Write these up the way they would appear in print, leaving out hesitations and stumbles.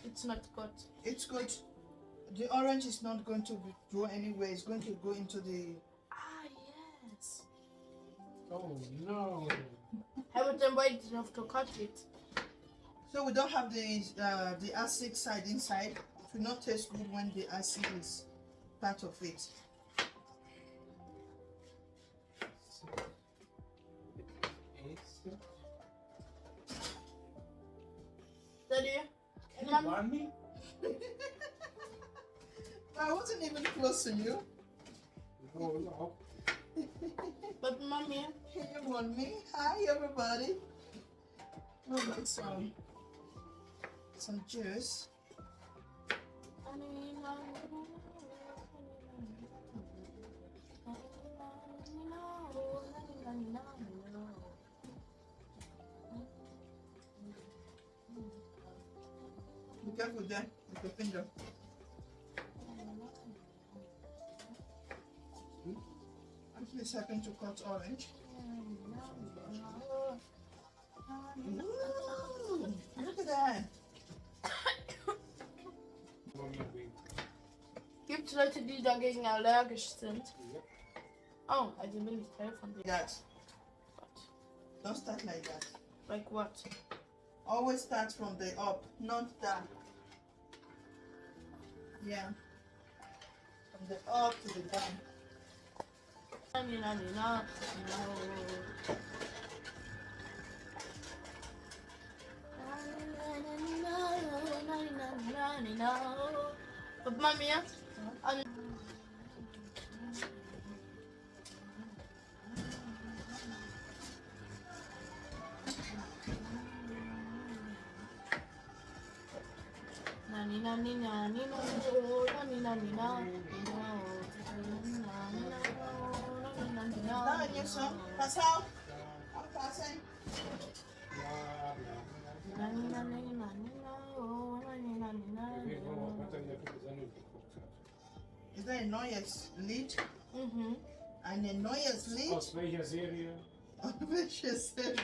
It's not good. It's good. The orange is not going to grow anywhere. It's going to go into the... Yes. Oh no. Haven't then waited enough to cut it. So we don't have the acid side inside. It will not taste good when the acid is part of it. Daddy? Can you warn me? I wasn't even close to you. No. But mommy, You want me? Hi everybody. We'll make some juice. Be careful there with your finger. Actually, it's happened to cut orange. Ooh, look at that. gibt es Leute, die dagegen allergisch sind? Oh, also bin ich Teil von denen. That. Don't start like that. Like what? Always start from the up, not down. Yeah. From the up to the down. But mommy, Now in your song, pass out. I'm passing. Is that a Neues Lied? Mhm. Eine Neues Lied? Aus welcher Serie? Welches denn?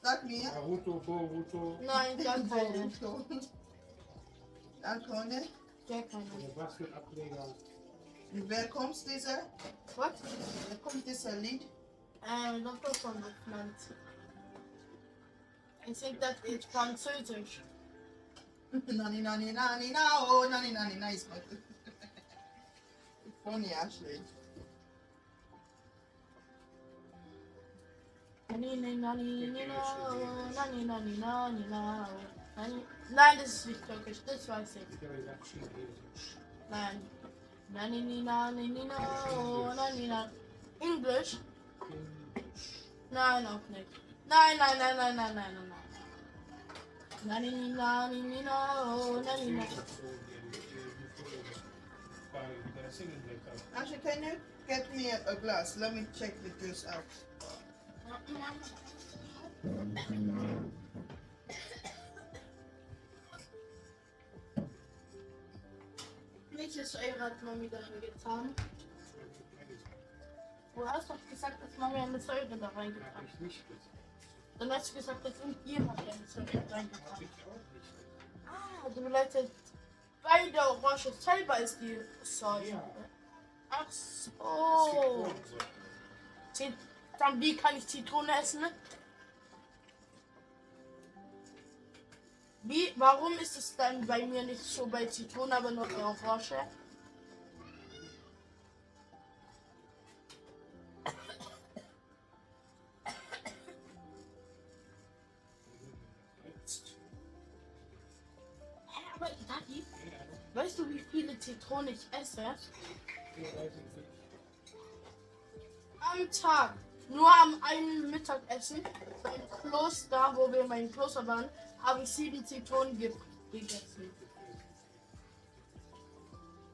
Sag mir. Naruto, Boruto. Nein, gar keine. Gar keine. Gar keine. Was für Ableger? Und wer kommt dieser? What? Wer kommt dieser Lied? Don't go from the plant. I think that it's Französisch. Nani nani nani na oh nani nani na is my funny actually. Nein, das ist nicht türkisch, das weiß ich. Ich habe gesagt Chinesisch. Nein. Englisch? Nein, auch nicht. Nein. Actually, can you get me a glass? Let me check the juice out. Welche Säure hat Mami da reingetan? Du hast doch gesagt, dass Mami eine Säure da reingetan Habe hat. ich nicht gesagt. Dann hast du gesagt, dass irgendjemand eine Säure reingetan Habe hat. ich auch nicht gesagt. Ah, du bedeutet, bei der Orange selber ist die Säure. Ja. Ach so. Zitronensäure. Dann wie kann ich Zitrone essen? Wie, warum ist es dann bei mir nicht so bei Zitrone, aber nur bei Orange? Hä, aber Daddy, weißt du, wie viele Zitronen ich esse? Ja, weiß ich nicht. Am Tag. Nur am einen Mittagessen beim Kloster, wo wir in meinem Kloster waren, habe ich 7 Zitronen gegessen.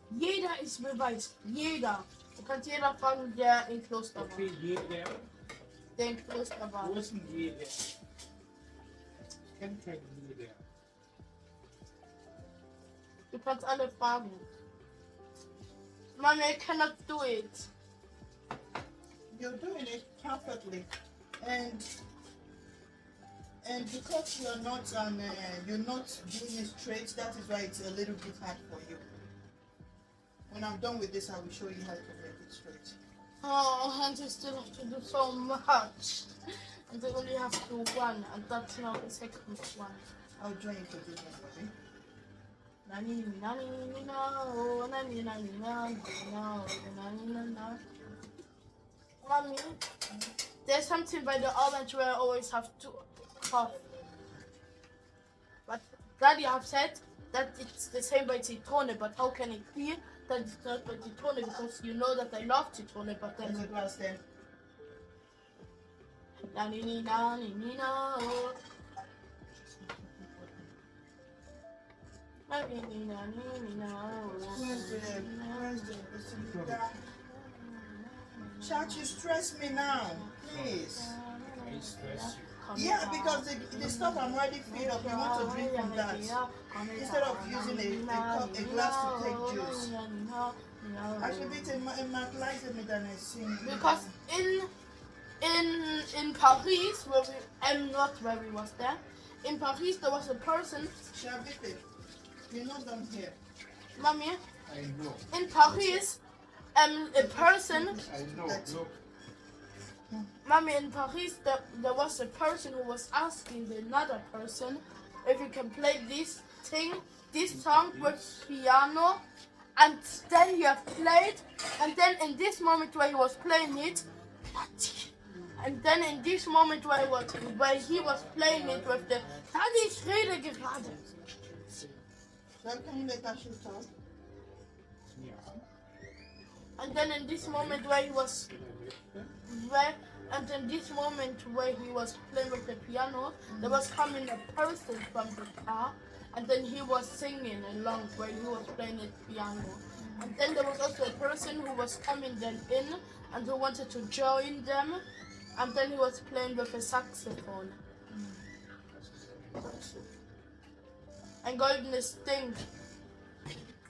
Jeder ist Beweis. Jeder. Du kannst jeder fragen, der im Kloster war. Okay, jeder. Der im Kloster war. Wo ist denn jeder? Ich kenne keinen jeder. Du kannst alle fragen. Mama, I cannot do it. You're doing it perfectly. And And because you're not doing it straight, that is why it's a little bit hard for you. When I'm done with this, I will show you how to make it straight. Oh, Hundt still have to do so much. And they only have to do one, and that's now the second one. I'll join you for this one, baby. Nani, nani, no, nani, nani, no, nani, no. Mommy, there's something by the orange where I always have to cough. But Daddy have said that it's the same by Titone, but how can it be that it's not by Titone? Because you know that I love Titone, but There's a then glass there. nani, nani, no. Where's the Chat, you stress me now, please. I stress Yeah, because the stuff I'm already filled up, you want to drink from that. Instead of using a glass to take juice. I should be in my glass than I sing. Because in Paris, where not where we was there, in Paris there was a person, Shabby, you're not done here. Mommy, I know. in Paris, a person, I know. Look. Mommy, in Paris there was a person who was asking another person if he can play this song with piano, and then he have played, and then in this moment where he was playing it, and then in this moment where he was playing it with the Daddy, ich rede gerade. So can you let Ashley talk? And then in this moment where he was playing with the piano, there was coming a person from the car, and then he was singing along where he was playing the piano. And then there was also a person who was coming then in and who wanted to join them, and then he was playing with a saxophone. Ein goldenes Ding,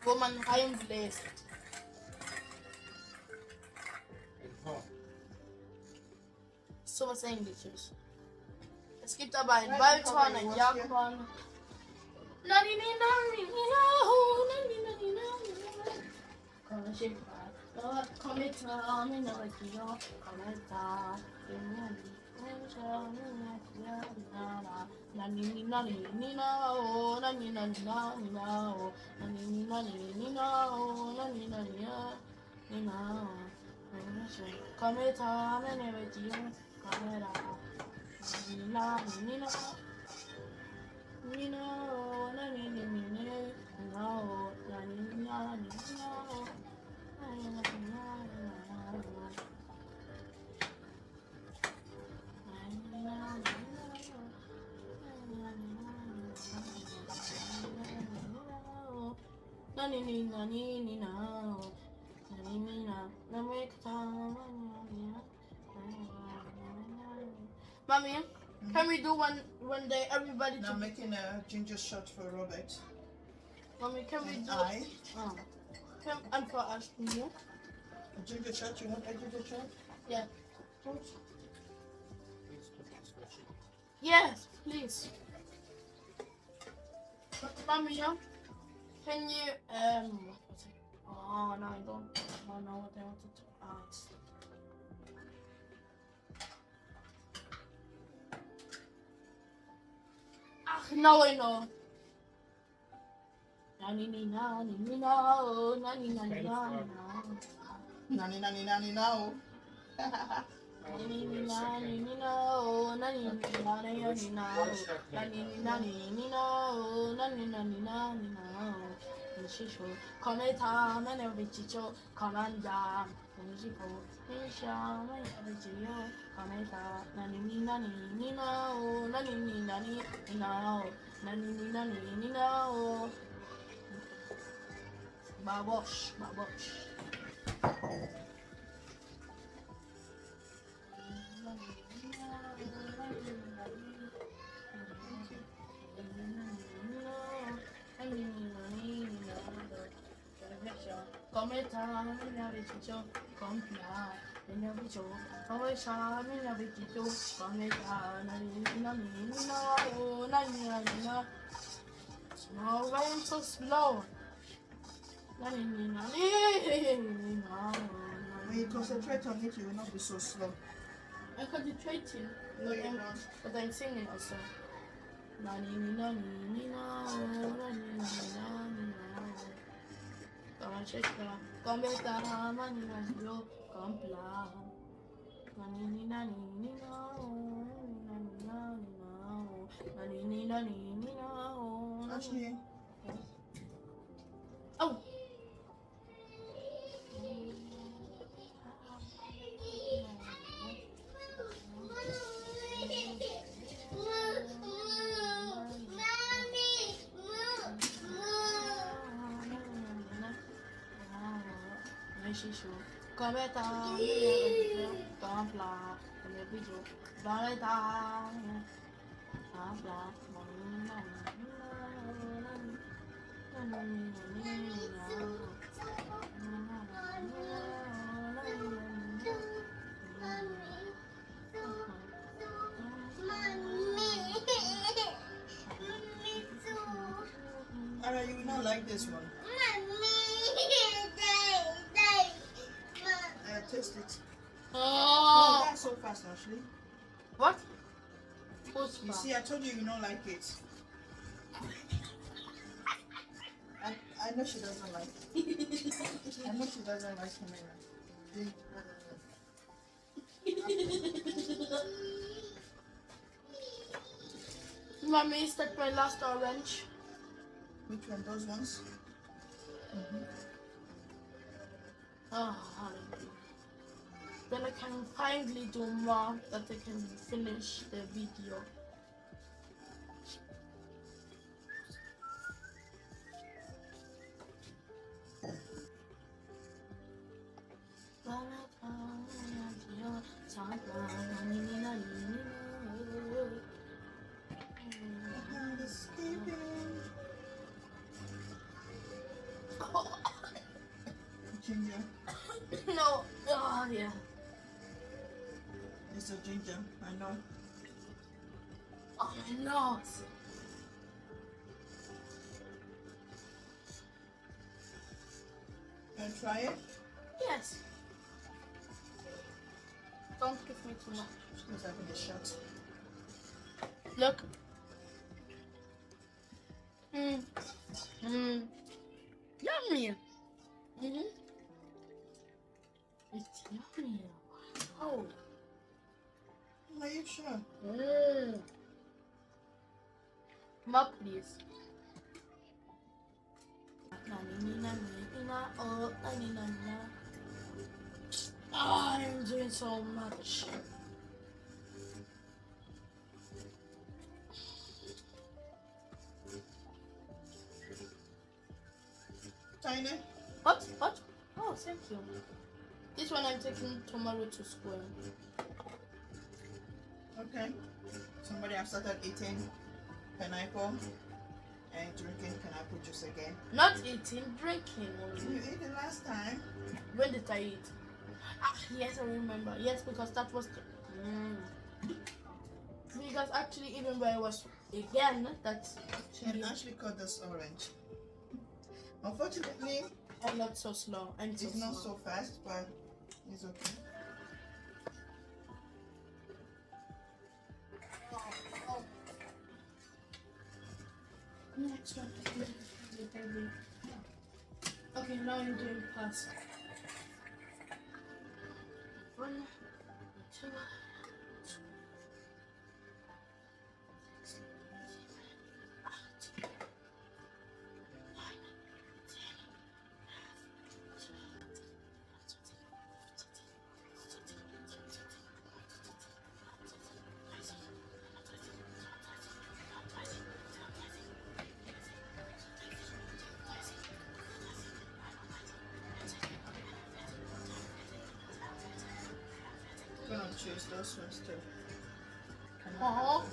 wo man reinbläst. So was Ähnliches. Es gibt aber ein Waldhorn, ein Jagdhorn. Mommy, can we do one day everybody Now making a ginger shot for Robert. Mommy, can we And do I. and for us, you? A ginger shot, you want a ginger shot? Yeah. Yes, please. Mommy, can you what was it? Oh no, I don't know what I wanted to ask. Now I know. Nani nani no, nani nani no. Nani nani nani now. Nani nani no, nani nani nani no. Nani nani no, nani nani nani no. Nishisho, come ta, mene vichicho, comanda. Nishipo, nisha, mene vichiyo, come ta. Nani nani no, nani nani no. Nani nani no. Babosh, babosh. Come ta, mene vichicho, compla. Inabijo, Kawasha, Minabito, Kameta, Nina, no, why am so slow? When you concentrate on it, you will not be so slow. I'm concentrating, No, you're not. but I'm singing also. Actually, Oh. Ara, you will not like this one. Taste it. No, Oh. that's so fast, Ashley. What? You see, I told you don't like it. I know she doesn't like it. I know she doesn't like it. Mommy, is that my last orange? Which one? Those ones? Oh, hallelujah. Then I can finally do more that I can finish the video. Ginger. No, oh yeah. It's a ginger, I know. Oh my nose. And try it? Yes. Don't give me too much. She's having a shot. Look. Yummy. It's yummy. Wow. Are you sure? More, please. Oh, I'm doing so much. Tiny? What? What? Oh, thank you. This one I'm taking tomorrow to school. Okay. Somebody have started eating pineapple and drinking pineapple juice again. Not eating, drinking You only. ate it last time. When did I eat? Ah, yes, I remember. Yes, because that was the... Because actually, even when I was again, that's And actually... Ashley cut this orange. Unfortunately, I'm not so slow. I'm so it's not slow. so fast, but it's okay. Next one. Okay, now I'm doing pasta. 1, 2, 6, 7, 8, 9, I'm gonna choose those ones too. Oh.